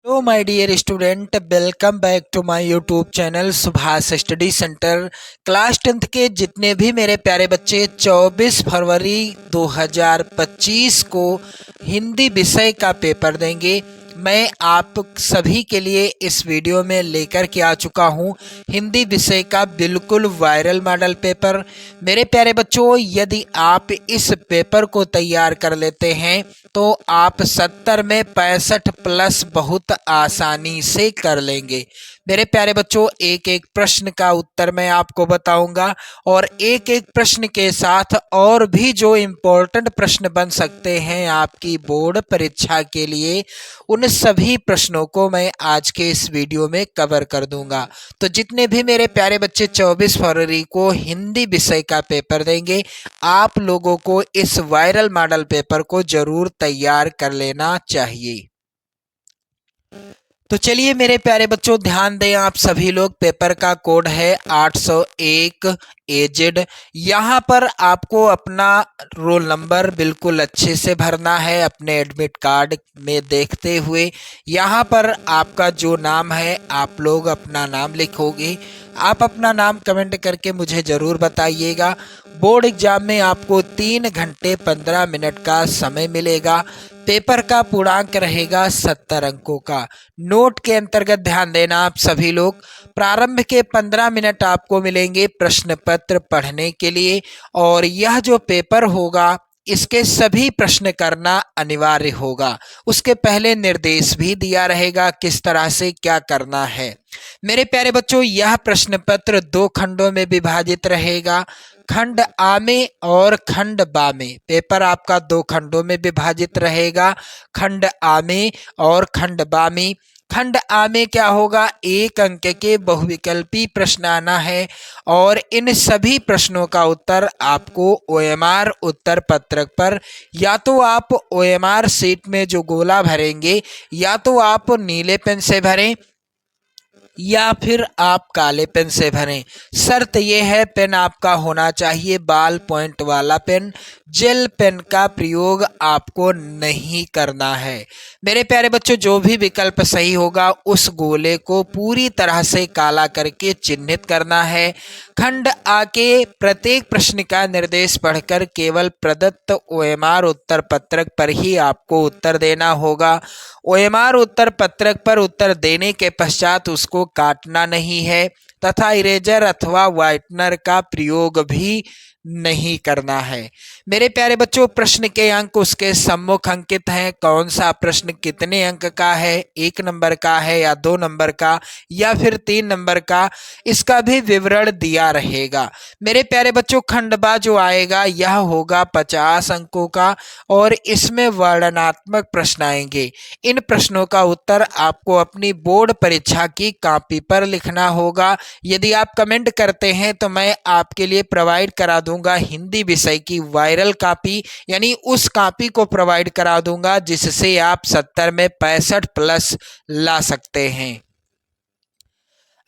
Hello my dear student, welcome back to my YouTube channel Subhash study centre. Class 10th के जितने भी मेरे प्यारे बच्चे 24 फरवरी 2025 को हिंदी विषय का पेपर देंगे, मैं आप सभी के लिए इस वीडियो में लेकर के आ चुका हूं हिंदी विषय का बिल्कुल वायरल मॉडल पेपर। मेरे प्यारे बच्चों, यदि आप इस पेपर को तैयार कर लेते हैं तो आप 70 में 65 प्लस बहुत आसानी से कर लेंगे। मेरे प्यारे बच्चों, एक एक प्रश्न का उत्तर मैं आपको बताऊंगा और एक एक प्रश्न के साथ और भी जो इम्पोर्टेंट प्रश्न बन सकते हैं आपकी बोर्ड परीक्षा के लिए, उन सभी प्रश्नों को मैं आज के इस वीडियो में कवर कर दूंगा। तो जितने भी मेरे प्यारे बच्चे 24 फरवरी को हिंदी विषय का पेपर देंगे, आप लोगों को इस वायरल मॉडल पेपर को जरूर तैयार कर लेना चाहिए। तो चलिए मेरे प्यारे बच्चों, ध्यान दें आप सभी लोग। पेपर का कोड है 801 एजेड। यहाँ पर आपको अपना रोल नंबर बिल्कुल अच्छे से भरना है अपने एडमिट कार्ड में देखते हुए। यहाँ पर आपका जो नाम है आप लोग अपना नाम लिखोगे। आप अपना नाम कमेंट करके मुझे ज़रूर बताइएगा। बोर्ड एग्जाम में आपको 3 घंटे 15 मिनट का समय मिलेगा। पेपर का पूर्णांक रहेगा 70 अंकों का। नोट के अंतर्गत ध्यान देना आप सभी लोग। प्रारंभ के 15 मिनट आपको मिलेंगे प्रश्न पत्र पढ़ने के लिए, और यह जो पेपर होगा इसके सभी प्रश्न करना अनिवार्य होगा। उसके पहले निर्देश भी दिया रहेगा किस तरह से क्या करना है। मेरे प्यारे बच्चों, यह प्रश्न पत्र 2 खंडों में विभाजित रहेगा, खंड आ में और खंड बा में। पेपर आपका 2 खंडों में विभाजित रहेगा, खंड आ में और खंड बा में। खंड आ में क्या होगा, 1 अंक के बहुविकल्पी प्रश्न आना है और इन सभी प्रश्नों का उत्तर आपको ओएमआर उत्तर पत्रक पर, या तो आप ओएमआर सीट में जो गोला भरेंगे या तो आप नीले पेन से भरें या फिर आप काले पेन से भरें। शर्त यह है पेन आपका होना चाहिए बाल पॉइंट वाला पेन। जेल पेन का प्रयोग आपको नहीं करना है। मेरे प्यारे बच्चों, जो भी विकल्प सही होगा उस गोले को पूरी तरह से काला करके चिन्हित करना है। खंड आ के प्रत्येक प्रश्न का निर्देश पढ़कर केवल प्रदत्त ओएमआर उत्तर पत्रक पर ही आपको उत्तर देना होगा। ओएमआर उत्तर पत्रक पर उत्तर देने के पश्चात उसको काटना नहीं है तथा इरेजर अथवा व्हाइटनर का प्रयोग भी नहीं करना है। मेरे प्यारे बच्चों, प्रश्न के अंक उसके सम्मुख अंकित हैं। कौन सा प्रश्न कितने अंक का है, 1 नंबर का है या 2 नंबर का या फिर 3 नंबर का, इसका भी विवरण दिया रहेगा। मेरे प्यारे बच्चों, खंडबा जो आएगा यह होगा 50 अंकों का और इसमें वर्णनात्मक प्रश्न आएंगे। इन प्रश्नों का उत्तर आपको अपनी बोर्ड परीक्षा की कॉपी पर लिखना होगा। यदि आप कमेंट करते हैं तो मैं आपके लिए प्रोवाइड करा दूंगा हिंदी विषय की वायरल कॉपी, यानी उस कॉपी को प्रोवाइड करा दूंगा जिससे आप 70 में 65 प्लस ला सकते हैं।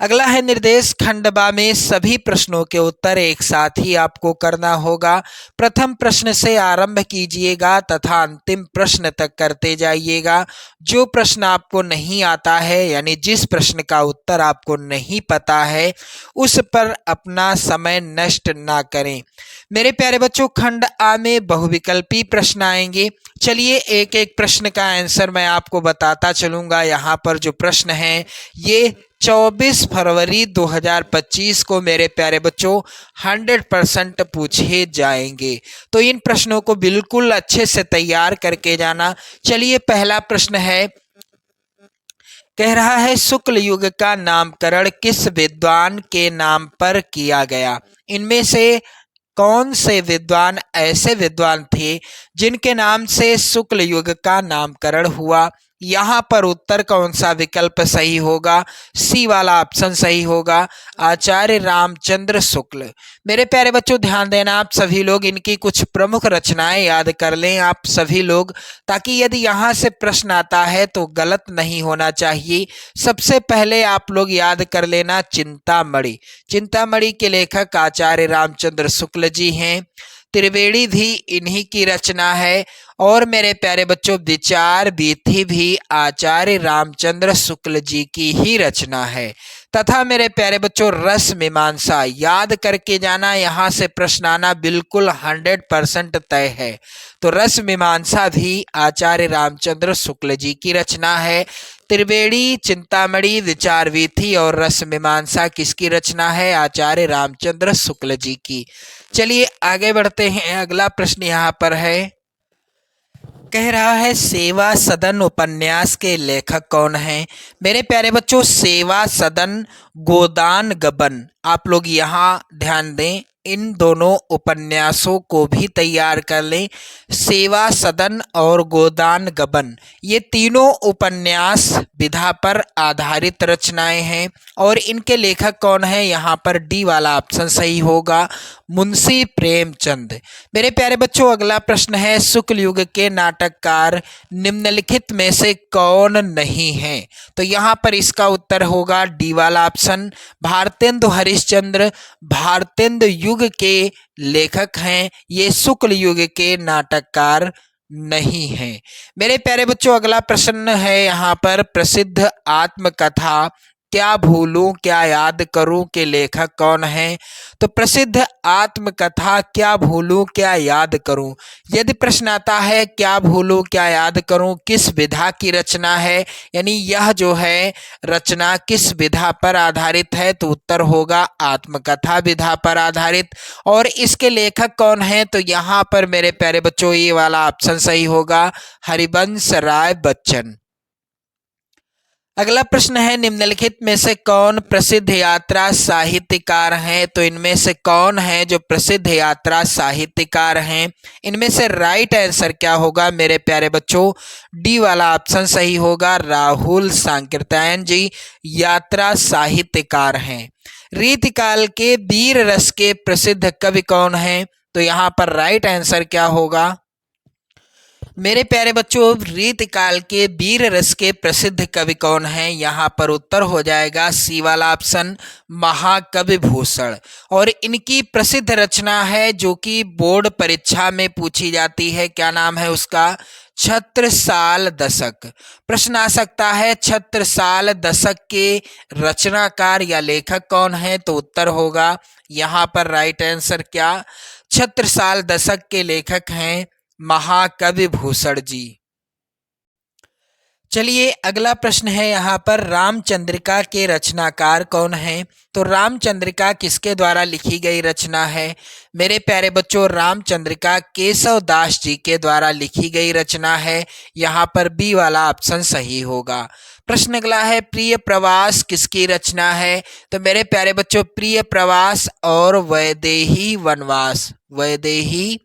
अगला है निर्देश। खंड बा में सभी प्रश्नों के उत्तर एक साथ ही आपको करना होगा। प्रथम प्रश्न से आरंभ कीजिएगा तथा अंतिम प्रश्न तक करते जाइएगा। जो प्रश्न आपको नहीं आता है, यानी जिस प्रश्न का उत्तर आपको नहीं पता है, उस पर अपना समय नष्ट ना करें। मेरे प्यारे बच्चों, खंड आ में बहुविकल्पी प्रश्न आएंगे। चलिए एक एक प्रश्न का आंसर मैं आपको बताता चलूंगा। यहाँ पर जो प्रश्न है ये 24 फरवरी 2025 को मेरे प्यारे बच्चों 100% पूछे जाएंगे, तो इन प्रश्नों को बिल्कुल अच्छे से तैयार करके जाना। चलिए पहला प्रश्न है, कह रहा है शुक्ल युग का नामकरण किस विद्वान के नाम पर किया गया। इनमें से कौन से विद्वान ऐसे विद्वान थे जिनके नाम से शुक्ल युग का नामकरण हुआ। यहाँ पर उत्तर कौन सा विकल्प सही होगा, सी वाला ऑप्शन सही होगा, आचार्य रामचंद्र शुक्ल। मेरे प्यारे बच्चों, ध्यान देना आप सभी लोग, इनकी कुछ प्रमुख रचनाएं याद कर लें आप सभी लोग, ताकि यदि यहाँ से प्रश्न आता है तो गलत नहीं होना चाहिए। सबसे पहले आप लोग याद कर लेना चिंतामणि। चिंतामणि के लेखक आचार्य रामचंद्र शुक्ल जी हैं। त्रिवेणी भी इन्हीं की रचना है। और मेरे प्यारे बच्चों, विचार वीथि भी आचार्य रामचंद्र शुक्ल जी की ही रचना है। तथा मेरे प्यारे बच्चों, रस मीमांसा याद करके जाना, यहाँ से प्रश्न आना बिल्कुल 100% तय है। तो रस मीमांसा भी आचार्य रामचंद्र शुक्ल जी की रचना है। त्रिवेणी, चिंतामणि, विचार वीथि और रस मीमांसा किसकी रचना है? आचार्य रामचंद्र शुक्ल जी की। चलिए आगे बढ़ते हैं। अगला प्रश्न यहाँ पर है, कह रहा है सेवा सदन उपन्यास के लेखक कौन हैं? मेरे प्यारे बच्चों, सेवा सदन, गोदान गबन, आप लोग यहाँ ध्यान दें, इन दोनों उपन्यासों को भी तैयार कर लें। सेवा सदन और गोदान गबन, ये तीनों उपन्यास विधा पर आधारित रचनाएं हैं। और इनके लेखक कौन है? यहाँ पर डी वाला ऑप्शन सही होगा, मुंशी प्रेमचंद। मेरे प्यारे बच्चों, अगला प्रश्न है, शुक्ल युग के नाटककार निम्नलिखित में से कौन नहीं है? तो यहाँ पर इसका उत्तर होगा डी वाला ऑप्शन, भारतेंदु हरिश्चंद्र भारतेंदु युग के लेखक हैं, ये शुक्ल युग के नाटककार नहीं हैं। मेरे प्यारे बच्चों, अगला प्रश्न है यहाँ पर, प्रसिद्ध आत्मकथा क्या भूलूं क्या याद करूं के लेखक कौन है? तो प्रसिद्ध आत्मकथा क्या भूलूं क्या याद करूं, यदि प्रश्न आता है क्या भूलूं क्या याद करूं किस विधा की रचना है, यानी यह जो है रचना किस विधा पर आधारित है, तो उत्तर होगा आत्मकथा विधा पर आधारित। और इसके लेखक कौन है? तो यहाँ पर मेरे प्यारे बच्चों ये वाला ऑप्शन सही होगा, हरिवंश राय बच्चन। अगला प्रश्न है, निम्नलिखित में से कौन प्रसिद्ध यात्रा साहित्यकार हैं? तो इनमें से कौन है जो प्रसिद्ध यात्रा साहित्यकार हैं? इनमें से राइट आंसर क्या होगा मेरे प्यारे बच्चों? डी वाला ऑप्शन सही होगा, राहुल सांकृत्यायन जी यात्रा साहित्यकार हैं। रीतिकाल के वीर रस के प्रसिद्ध कवि कौन हैं? तो यहाँ पर राइट आंसर क्या होगा मेरे प्यारे बच्चों? रीतकाल के वीर रस के प्रसिद्ध कवि कौन हैं? यहाँ पर उत्तर हो जाएगा सी वाला ऑप्शन, महाकवि भूषण। और इनकी प्रसिद्ध रचना है जो कि बोर्ड परीक्षा में पूछी जाती है, क्या नाम है उसका? छत्रसाल दशक। प्रश्न आ सकता है छत्रसाल दशक के रचनाकार या लेखक कौन है? तो उत्तर होगा यहाँ पर राइट आंसर क्या, छत्रसाल दशक के लेखक हैं महाकवि भूषण जी। चलिए अगला प्रश्न है यहाँ पर, रामचंद्रिका के रचनाकार कौन हैं? तो रामचंद्रिका किसके द्वारा लिखी गई रचना है? मेरे प्यारे बच्चों, रामचंद्रिका केशव दास जी के द्वारा लिखी गई रचना है। यहाँ पर बी वाला ऑप्शन सही होगा। प्रश्न अगला है, प्रिय प्रवास किसकी रचना है? तो मेरे प्यारे बच्चों, प्रिय प्रवास और वैदेही वनवास, वैदेही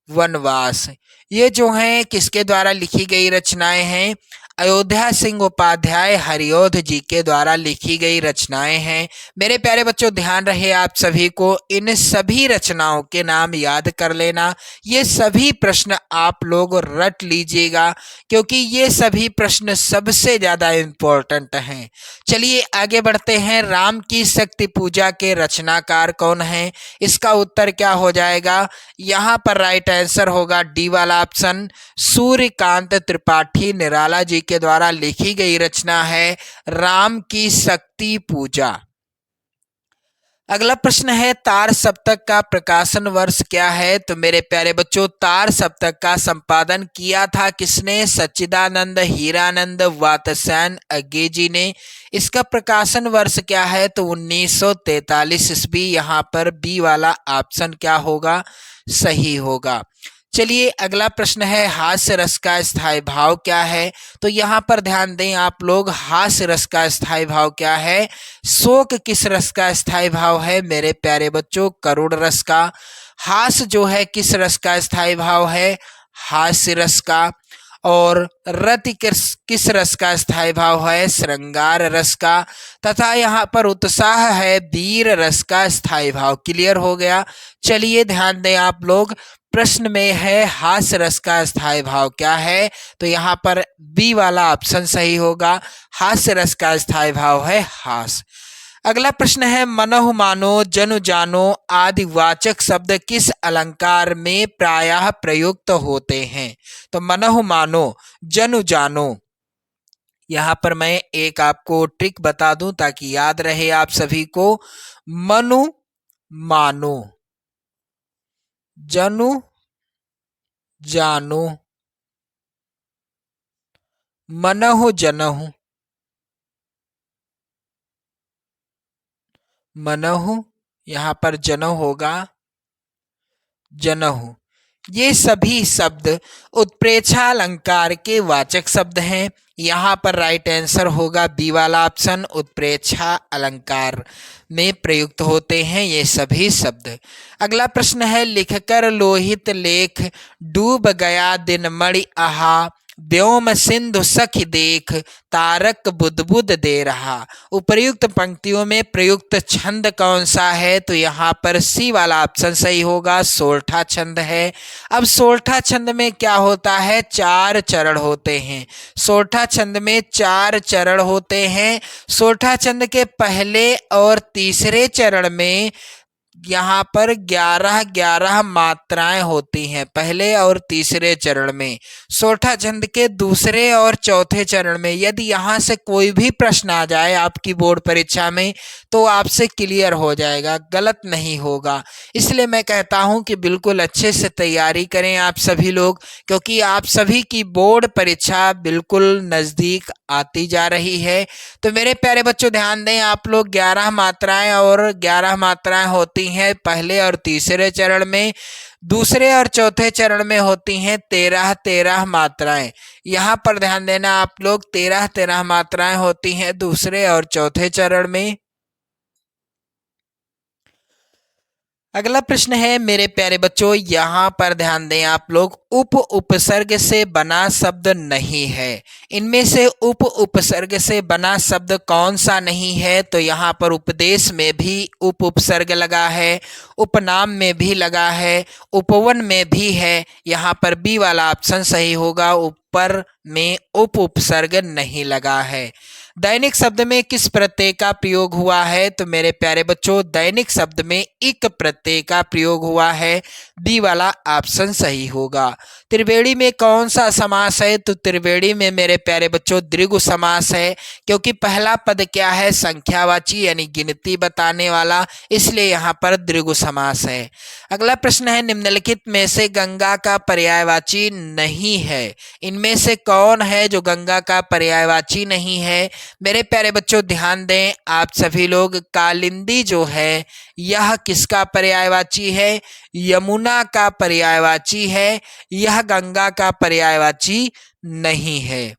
वनवास, ये जो हैं किसके द्वारा लिखी गई रचनाएं हैं? अयोध्या सिंह उपाध्याय हरिओध जी के द्वारा लिखी गई रचनाएं हैं। मेरे प्यारे बच्चों, ध्यान रहे आप सभी को, इन सभी रचनाओं के नाम याद कर लेना। ये सभी प्रश्न आप लोग रट लीजिएगा क्योंकि ये सभी प्रश्न सबसे ज़्यादा इम्पोर्टेंट हैं। चलिए आगे बढ़ते हैं। राम की शक्ति पूजा के रचनाकार कौन हैं? इसका उत्तर क्या हो जाएगा? यहाँ पर राइट आंसर होगा डी वाला ऑप्शन, सूर्यकांत त्रिपाठी निराला जी के द्वारा लिखी गई रचना है राम की शक्ति पूजा। अगला प्रश्न है, तार सप्तक का प्रकाशन वर्ष क्या है? तो मेरे प्यारे बच्चों, तार सप्तक का संपादन किया था किसने? सच्चिदानंद हीरानंद वात्स्यायन अज्ञे जी ने। इसका प्रकाशन वर्ष क्या है? तो 1943 ईस्वी। यहाँ पर बी वाला ऑप्शन क्या होगा? सही होगा। चलिए अगला प्रश्न है, हास्य रस का स्थायी भाव क्या है? तो यहाँ पर ध्यान दें आप लोग, हास्य रस का स्थायी भाव क्या है? शोक किस रस का स्थायी भाव है? मेरे प्यारे बच्चों, करुण रस का। हास्य जो है किस रस का स्थायी भाव है? हास्य रस का। और रति किस रस का स्थायी भाव है? श्रृंगार रस का। तथा यहाँ पर उत्साह है वीर रस का स्थायी भाव। क्लियर हो गया। चलिए ध्यान दें आप लोग, प्रश्न में है हास्य रस का स्थायी भाव क्या है? तो यहाँ पर बी वाला ऑप्शन सही होगा, हास्य रस का स्थायी भाव है हास। अगला प्रश्न है मनहु मानो जनु जानो आदि वाचक शब्द किस अलंकार में प्रायः प्रयुक्त होते हैं। तो मनहु मानो जनु जानो, यहां पर मैं एक आपको ट्रिक बता दूं ताकि याद रहे आप सभी को। मनु मानो जनु जानो मनहु जनहु, मनहु यहां पर जनहु होगा जनहु, ये सभी शब्द उत्प्रेक्षा अलंकार के वाचक शब्द हैं। यहाँ पर राइट आंसर होगा बी वाला ऑप्शन, उत्प्रेक्षा अलंकार में प्रयुक्त होते हैं ये सभी शब्द। अगला प्रश्न है लिखकर लोहित लेख डूब गया दिन मणि आहा व्योम सिंधु सखी देख तारक बुदबुद दे रहा। उपर्युक्त पंक्तियों में प्रयुक्त छंद कौन सा है। तो यहाँ पर सी वाला ऑप्शन सही होगा, सोरठा छंद है। अब सोरठा छंद में क्या होता है, 4 चरण होते हैं। सोरठा छंद में 4 चरण होते हैं। सोरठा छंद के पहले और तीसरे चरण में यहाँ पर 11-11 मात्राएं होती हैं पहले और तीसरे चरण में। सोरठा छंद के दूसरे और चौथे चरण में यदि यहाँ से कोई भी प्रश्न आ जाए आपकी बोर्ड परीक्षा में तो आपसे क्लियर हो जाएगा, गलत नहीं होगा। इसलिए मैं कहता हूँ कि बिल्कुल अच्छे से तैयारी करें आप सभी लोग, क्योंकि आप सभी की बोर्ड परीक्षा बिल्कुल नज़दीक आती जा रही है। तो मेरे प्यारे बच्चों ध्यान दें, आप लोग 11 मात्राएं और 11 मात्राएं होती हैं पहले और तीसरे चरण में, दूसरे और चौथे चरण में होती हैं 13-13 मात्राएं। यहाँ पर ध्यान देना आप लोग, 13-13 मात्राएं होती हैं दूसरे और चौथे चरण में। अगला प्रश्न है मेरे प्यारे बच्चों, यहाँ पर ध्यान दें आप लोग, उप उपसर्ग से बना शब्द नहीं है। इनमें से उप उपसर्ग से बना शब्द कौन सा नहीं है। तो यहाँ पर उपदेश में भी उप उपसर्ग लगा है, उपनाम में भी लगा है, उपवन में भी है। यहाँ पर बी वाला ऑप्शन सही होगा, ऊपर में उप उपसर्ग नहीं लगा है। दैनिक शब्द में किस प्रत्यय का प्रयोग हुआ है। तो मेरे प्यारे बच्चों दैनिक शब्द में इक प्रत्यय का प्रयोग हुआ है, बी वाला ऑप्शन सही होगा। त्रिवेणी में कौन सा समास है। तो त्रिवेणी में मेरे प्यारे बच्चों द्विगु समास है, क्योंकि पहला पद क्या है, संख्यावाची यानी गिनती बताने वाला, इसलिए यहाँ पर द्विगु समास है। अगला प्रश्न है निम्नलिखित में से गंगा का पर्यायवाची नहीं है। इनमें से कौन है जो गंगा का पर्यायवाची नहीं है। मेरे प्यारे बच्चों ध्यान दें आप सभी लोग, कालिंदी जो है यह किसका पर्यायवाची है, यमुना का पर्यायवाची है, यह गंगा का पर्यायवाची नहीं है।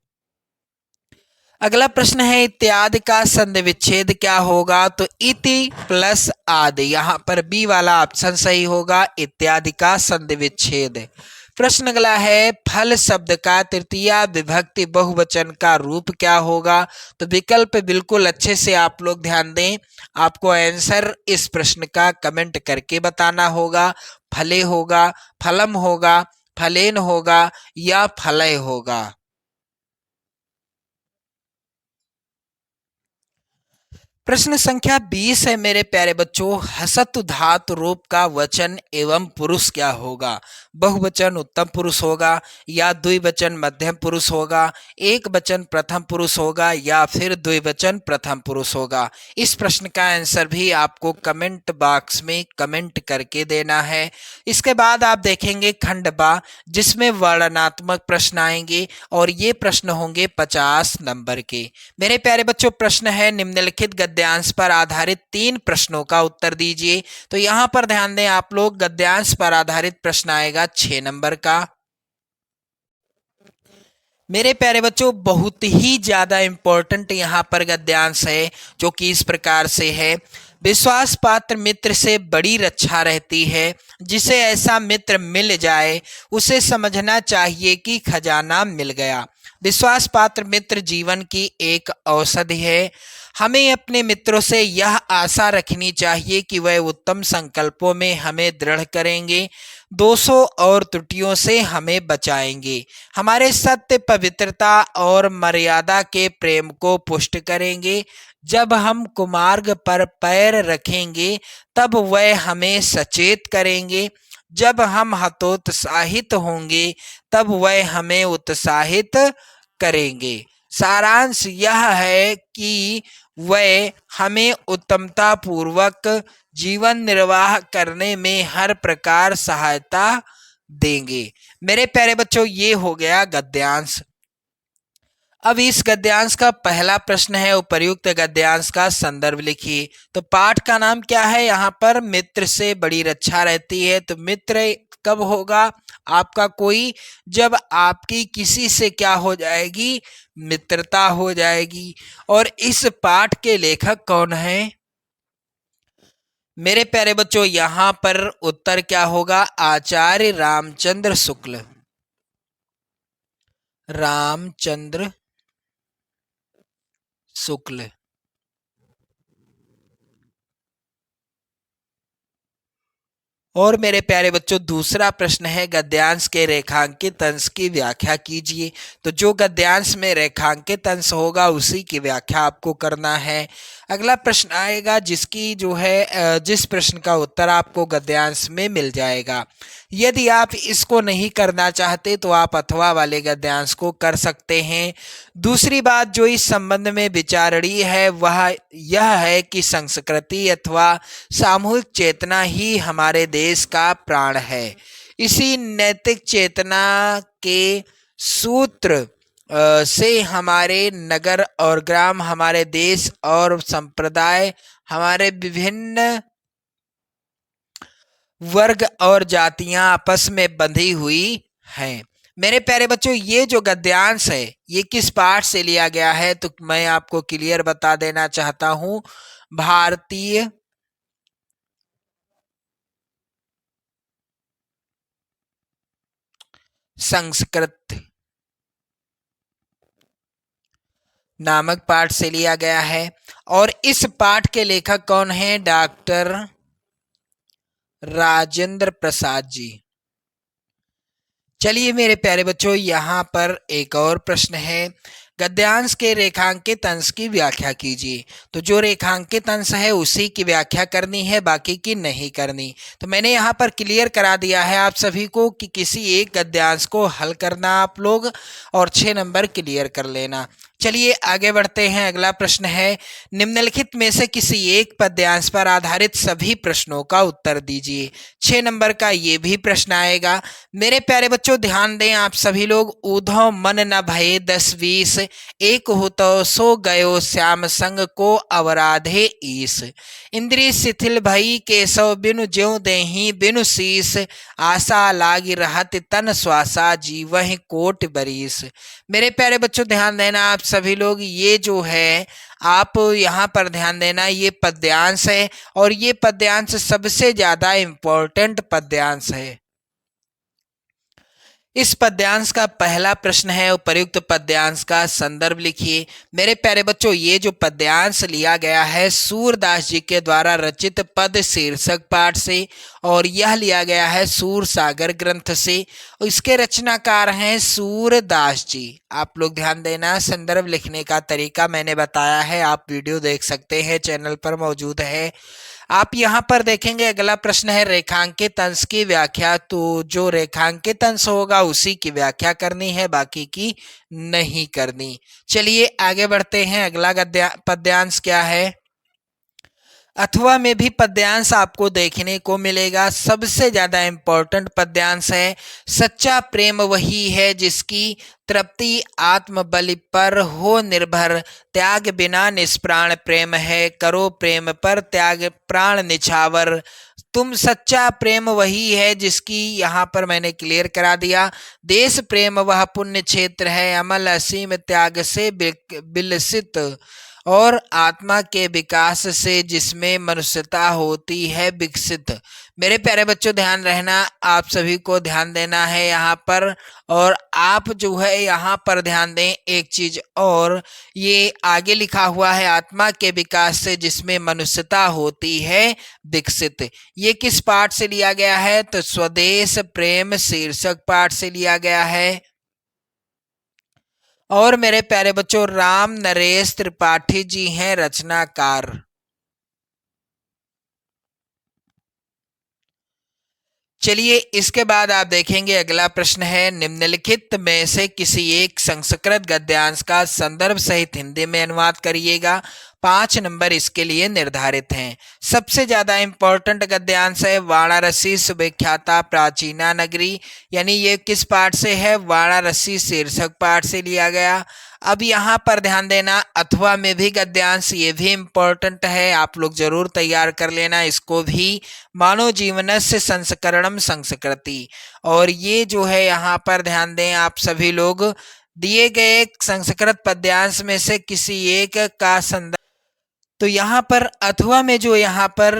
अगला प्रश्न है इत्यादि का संधि विच्छेद क्या होगा। तो इति प्लस आदि, यहाँ पर बी वाला ऑप्शन सही होगा, इत्यादि का संधि विच्छेद। प्रश्न अगला है फल शब्द का तृतीया विभक्ति बहुवचन का रूप क्या होगा। तो विकल्प बिल्कुल अच्छे से आप लोग ध्यान दें, आपको आंसर इस प्रश्न का कमेंट करके बताना होगा। फले होगा, फलम होगा, फलेन होगा या फलय होगा। प्रश्न संख्या 20 है मेरे प्यारे बच्चों, हसतु धातु रूप का वचन एवं पुरुष क्या होगा। बहुवचन उत्तम पुरुष होगा या द्विवचन मध्यम पुरुष होगा, एक वचन प्रथम पुरुष होगा या फिर द्विवचन प्रथम पुरुष होगा। इस प्रश्न का आंसर भी आपको कमेंट बॉक्स में कमेंट करके देना है। इसके बाद आप देखेंगे खंड बा, जिसमें वर्णनात्मक प्रश्न आएंगे और ये प्रश्न होंगे 50 नंबर के। मेरे प्यारे बच्चों प्रश्न है निम्नलिखित गद्यांश पर आधारित 3 प्रश्नों का उत्तर दीजिए। तो यहाँ पर ध्यान दें आप लोग, गद्यांश पर आधारित प्रश्न आएगा 6 नंबर का। मेरे प्यारे बच्चों बहुत ही ज्यादा इंपॉर्टेंट यहाँ पर गद्यांश है, जो कि इस प्रकार से है। विश्वास पात्र मित्र से बड़ी रक्षा रहती है, जिसे ऐसा मित्र मिल जाए उसे समझना चाहिए कि खजाना मिल गया। विश्वास पात्र मित्र जीवन की एक औषधि है। हमें अपने मित्रों से यह आशा रखनी चाहिए कि वह उत्तम संकल्पों में हमें दृढ़ करेंगे। दोषों और त्रुटियों से हमें बचाएंगे, हमारे सत्य, पवित्रता और मर्यादा के प्रेम को पुष्ट करेंगे। जब हम कुमार्ग पर पैर रखेंगे तब वह हमें सचेत करेंगे, जब हम हतोत्साहित होंगे तब वह हमें उत्साहित करेंगे। सारांश यह है कि वह हमें उत्तमता पूर्वक जीवन निर्वाह करने में हर प्रकार सहायता देंगे। मेरे प्यारे बच्चों, ये हो गया गद्यांश। अब इस गद्यांश का पहला प्रश्न है, उपर्युक्त गद्यांश का संदर्भ लिखिए। तो पाठ का नाम क्या है? यहाँ पर मित्र से बड़ी रक्षा रहती है। तो मित्र कब होगा आपका कोई? जब आपकी किसी से क्या हो जाएगी? मित्रता हो जाएगी। और इस पाठ के लेखक कौन है? मेरे प्यारे बच्चों, यहाँ पर उत्तर क्या होगा? आचार्य रामचंद्र शुक्ल। रामचंद्र शुक्ल। और मेरे प्यारे बच्चों, दूसरा प्रश्न है, गद्यांश के रेखांकित अंश की व्याख्या कीजिए। तो जो गद्यांश में रेखांकित अंश होगा उसी की व्याख्या आपको करना है। अगला प्रश्न आएगा जिसकी जो है जिस प्रश्न का उत्तर आपको गद्यांश में मिल जाएगा। यदि आप इसको नहीं करना चाहते तो आप अथवा वाले गद्यांश को कर सकते हैं। दूसरी बात जो इस संबंध में विचारणीय है वह यह है कि संस्कृति अथवा सामूहिक चेतना ही हमारे देश का प्राण है। इसी नैतिक चेतना के सूत्र से हमारे नगर और ग्राम, हमारे देश और संप्रदाय, हमारे विभिन्न वर्ग और जातियां आपस में बंधी हुई हैं। मेरे प्यारे बच्चों, ये जो गद्यांश है ये किस पाठ से लिया गया है? तो मैं आपको क्लियर बता देना चाहता हूं। भारतीय संस्कृत नामक पाठ से लिया गया है। और इस पाठ के लेखक कौन है? डॉक्टर राजेंद्र प्रसाद जी। चलिए मेरे प्यारे बच्चों, यहाँ पर एक और प्रश्न है, गद्यांश के रेखांकित अंश की व्याख्या कीजिए। तो जो रेखांकित अंश है उसी की व्याख्या करनी है, बाकी की नहीं करनी। तो मैंने यहाँ पर क्लियर करा दिया है आप सभी को कि किसी एक गद्यांश को हल करना आप लोग और 6 नंबर क्लियर कर लेना। चलिए आगे बढ़ते हैं। अगला प्रश्न है, निम्नलिखित में से किसी एक पद्यांश पर आधारित सभी प्रश्नों का उत्तर दीजिए। 6 नंबर का ये भी प्रश्न आएगा। मेरे प्यारे बच्चों ध्यान दें आप सभी लोग। ऊधव मन न भये 10-20, एक होतो सो गयो श्याम संग को अवराधे ईस। इंद्री शिथिल भई केशव बिनु ज्यों देहि बिनु शीस, आशा लागी रहत तन श्वासा जीवहि कोट बरीस। मेरे प्यारे बच्चों ध्यान देना आप सभी लोग, ये जो है आप यहाँ पर ध्यान देना, ये पद्यांश है और ये पद्यांश सबसे ज्यादा इम्पोर्टेंट पद्यांश है। इस पद्यांश का पहला प्रश्न है, उपर्युक्त पद्यांश का संदर्भ लिखिए। मेरे प्यारे बच्चों, ये जो पद्यांश लिया गया है सूरदास जी के द्वारा रचित पद शीर्षक पाठ से और यह लिया गया है सूर सागर ग्रंथ से। इसके रचनाकार हैं सूरदास जी। आप लोग ध्यान देना, संदर्भ लिखने का तरीका मैंने बताया है, आप वीडियो देख सकते हैं, चैनल पर मौजूद है। आप यहाँ पर देखेंगे अगला प्रश्न है रेखांकित अंश की व्याख्या। तो जो रेखांकित अंश होगा उसी की व्याख्या करनी है, बाकी की नहीं करनी। चलिए आगे बढ़ते हैं। अगला पद्यांश क्या है? अथवा में भी पद्यांश आपको देखने को मिलेगा। सबसे ज्यादा इंपॉर्टेंट पद्यांश है, सच्चा प्रेम वही है जिसकी तृप्ति आत्मबलि पर हो निर्भर, त्याग बिना निष्प्राण प्रेम है, करो प्रेम पर त्याग प्राण निछावर। तुम सच्चा प्रेम वही है जिसकी, यहाँ पर मैंने क्लियर करा दिया। देश प्रेम वह पुण्य क्षेत्र है, अमल असीम त्याग से विलसित, और आत्मा के विकास से जिसमें मनुष्यता होती है विकसित। मेरे प्यारे बच्चों ध्यान रहना, आप सभी को ध्यान देना है यहाँ पर। और आप जो है यहाँ पर ध्यान दें एक चीज और, ये आगे लिखा हुआ है आत्मा के विकास से जिसमें मनुष्यता होती है विकसित। ये किस पाठ से लिया गया है? तो स्वदेश प्रेम शीर्षक पाठ से लिया गया है। और मेरे प्यारे बच्चों, राम नरेश त्रिपाठी जी हैं रचनाकार। चलिए इसके बाद आप देखेंगे अगला प्रश्न है, निम्नलिखित में से किसी एक संस्कृत गद्यांश का संदर्भ सहित हिंदी में अनुवाद करिएगा। 5 नंबर इसके लिए निर्धारित हैं। सबसे ज्यादा इंपॉर्टेंट गद्यांश है वाराणसी सुविख्याता प्राचीना नगरी, यानी ये किस पाठ से है? वाराणसी शीर्षक पाठ से लिया गया। अब यहाँ पर ध्यान देना, अथवा में भी गद्यांश, ये भी इम्पोर्टेंट है, आप लोग जरूर तैयार कर लेना इसको भी। मानव जीवनस्य संस्करणम संस्कृति, और ये जो है यहाँ पर ध्यान दें आप सभी लोग, दिए गए संस्कृत पद्यांश में से किसी एक का संदर्भ। तो यहाँ पर अथवा में जो यहाँ पर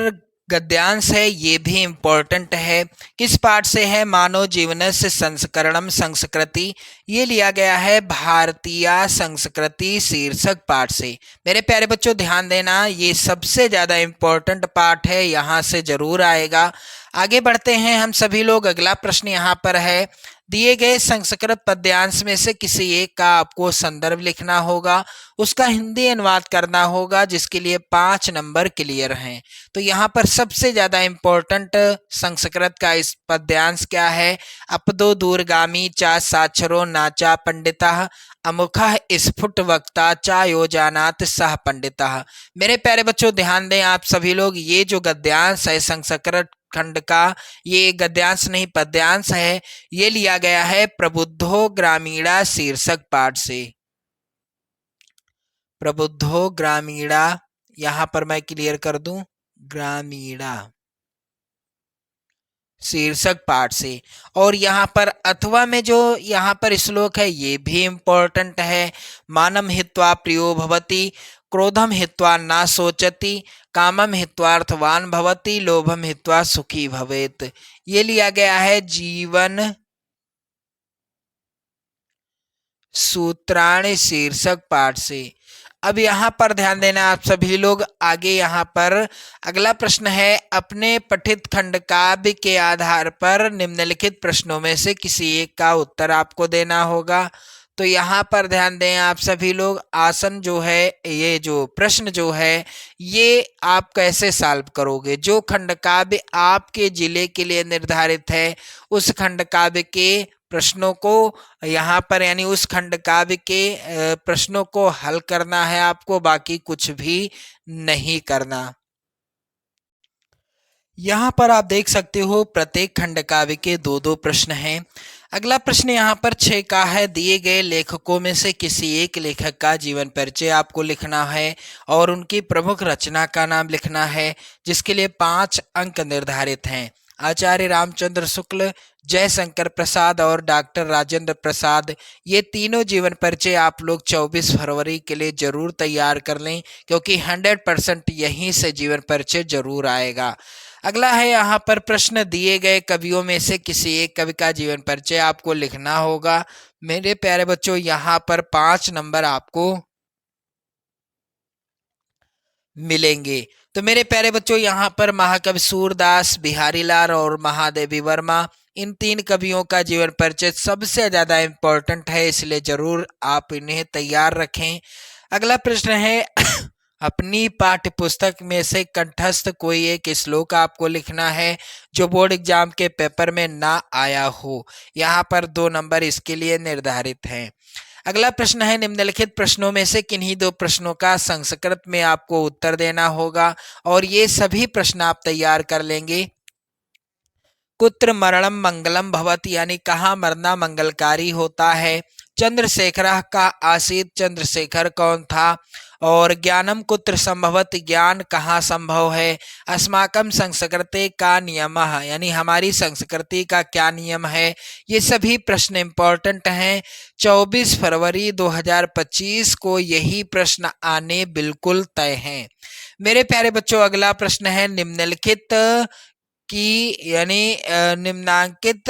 गद्यांश है ये भी इम्पोर्टेंट है। किस पाठ से है? मानव जीवनस्य संस्करणम संस्कृति, ये लिया गया है भारतीय संस्कृति शीर्षक पाठ से। मेरे प्यारे बच्चों ध्यान देना, ये सबसे ज़्यादा इम्पोर्टेंट पाठ है, यहाँ से जरूर आएगा। आगे बढ़ते हैं हम सभी लोग। अगला प्रश्न यहाँ पर है, दिए गए संस्कृत पद्यांश में से किसी एक का आपको संदर्भ लिखना होगा, उसका हिंदी अनुवाद करना होगा, जिसके लिए 5 नंबर क्लियर हैं। तो यहाँ पर सबसे ज्यादा इंपॉर्टेंट संस्कृत का इस पद्यांश क्या है? अपदो दूरगामी चा साक्षरो नाचा पंडितः अमुखः स्फुट वक्ता चा योजानात सह पंडितः। मेरे प्यारे बच्चों ध्यान दें आप सभी लोग, ये जो गद्यांश है संस्कृत खंड का, ये गद्यांश नहीं पद्यांश है, ये लिया गया है प्रबुद्धो ग्रामीणा शीर्षक पाठ से। प्रबुद्धो ग्रामीणा, यहां पर मैं क्लियर कर दूं, ग्रामीणा शीर्षक पाठ से। और यहाँ पर अथवा में जो यहाँ पर श्लोक है ये भी इम्पोर्टेंट है, मानम हित्वा प्रियो भवति, क्रोधम हित्वा ना सोचति, कामम हित्वार्थवान भवति, लोभम हित्वा सुखी भवेत। ये लिया गया है जीवन सूत्राणि शीर्षक पाठ से। अब यहाँ पर ध्यान देना आप सभी लोग, आगे यहाँ पर अगला प्रश्न है, अपने पठित खंड काव्य के आधार पर निम्नलिखित प्रश्नों में से किसी एक का उत्तर आपको देना होगा। तो यहाँ पर ध्यान दें आप सभी लोग, आसन जो है, ये जो प्रश्न जो है ये आप कैसे सॉल्व करोगे? जो खंड काव्य आपके जिले के लिए निर्धारित है उस खंड काव्य के प्रश्नों को यहाँ पर, यानी उस खंड काव्य के प्रश्नों को हल करना है आपको, बाकी कुछ भी नहीं करना। यहाँ पर आप देख सकते हो प्रत्येक खंड काव्य के 2-2 प्रश्न हैं। अगला प्रश्न यहाँ पर 6 का है, दिए गए लेखकों में से किसी एक लेखक का जीवन परिचय आपको लिखना है और उनकी प्रमुख रचना का नाम लिखना है, जिसके लिए 5 अंक निर्धारित हैं। आचार्य रामचंद्र शुक्ल, जयशंकर प्रसाद और डॉक्टर राजेंद्र प्रसाद, ये तीनों जीवन परिचय आप लोग 24 फरवरी के लिए जरूर तैयार कर लें, क्योंकि 100% यहीं से जीवन परिचय जरूर आएगा। अगला है यहाँ पर प्रश्न, दिए गए कवियों में से किसी एक कवि का जीवन परिचय आपको लिखना होगा। मेरे प्यारे बच्चों यहाँ पर 5 नंबर आपको मिलेंगे। तो मेरे प्यारे बच्चों यहाँ पर महाकवि सूरदास, बिहारी लाल और महादेवी वर्मा, इन 3 कवियों का जीवन परिचय सबसे ज्यादा इंपॉर्टेंट है, इसलिए जरूर आप इन्हें तैयार रखें। अगला प्रश्न है अपनी पाठ्य पुस्तक में से कंठस्थ कोई एक श्लोक आपको लिखना है जो बोर्ड एग्जाम के पेपर में ना आया हो। यहाँ पर 2 नंबर इसके लिए निर्धारित हैं। अगला प्रश्न है, निम्नलिखित प्रश्नों में से किन्हीं 2 प्रश्नों का संस्कृत में आपको उत्तर देना होगा, और ये सभी प्रश्न आप तैयार कर लेंगे। कुत्र मरणम मंगलम भवति, यानी कहाँ मरना मंगलकारी होता है। चंद्रशेखर का आसीत, चंद्रशेखर कौन था। और ज्ञानम कुत्र संभवत, ज्ञान कहाँ संभव है। अस्माकम संस्कृति का नियम, यानी हमारी संस्कृति का क्या नियम है। ये सभी प्रश्न इंपॉर्टेंट हैं। 24 फरवरी 2025 को यही प्रश्न आने बिल्कुल तय हैं। मेरे प्यारे बच्चों अगला प्रश्न है, निम्नलिखित की यानी निम्नांकित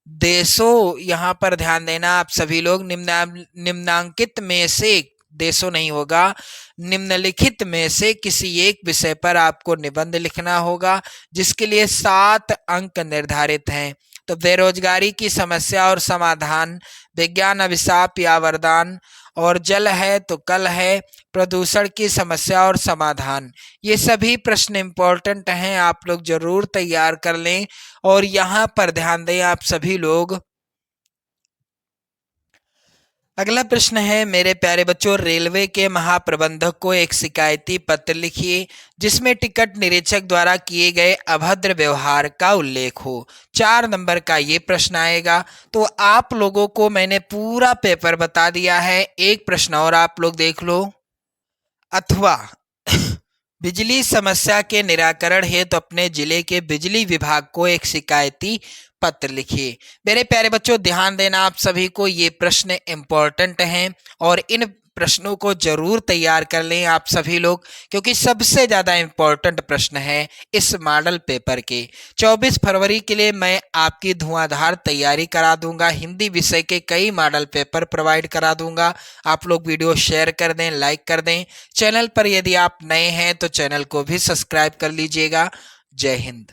देशों, यहाँ पर ध्यान देना आप सभी लोग, निम्नांकित में से, देशों नहीं होगा, निम्नलिखित में से किसी एक विषय पर आपको निबंध लिखना होगा, जिसके लिए 7 अंक निर्धारित हैं। तो बेरोजगारी की समस्या और समाधान, विज्ञान अभिशाप या वरदान, और जल है तो कल है, प्रदूषण की समस्या और समाधान। ये सभी प्रश्न इंपॉर्टेंट हैं, आप लोग जरूर तैयार कर लें। और यहाँ पर ध्यान दें आप सभी लोग, अगला प्रश्न है मेरे प्यारे बच्चों, रेलवे के महाप्रबंधक को एक शिकायती पत्र लिखिए जिसमें टिकट निरीक्षक द्वारा किए गए अभद्र व्यवहार का उल्लेख हो। 4 नंबर का ये प्रश्न आएगा। तो आप लोगों को मैंने पूरा पेपर बता दिया है, एक प्रश्न और आप लोग देख लो। अथवा बिजली समस्या के निराकरण हेतु अपने जिले के बिजली विभाग को एक शिकायती पत्र लिखिए। मेरे प्यारे बच्चों ध्यान देना आप सभी को, ये प्रश्न इंपॉर्टेंट हैं और इन प्रश्नों को जरूर तैयार कर लें आप सभी लोग, क्योंकि सबसे ज्यादा इंपॉर्टेंट प्रश्न है इस मॉडल पेपर के। 24 फरवरी के लिए मैं आपकी धुआंधार तैयारी करा दूंगा, हिंदी विषय के कई मॉडल पेपर प्रोवाइड करा दूंगा। आप लोग वीडियो शेयर कर दें, लाइक कर दें। चैनल पर यदि आप नए हैं तो चैनल को भी सब्सक्राइब कर लीजिएगा। जय हिंद।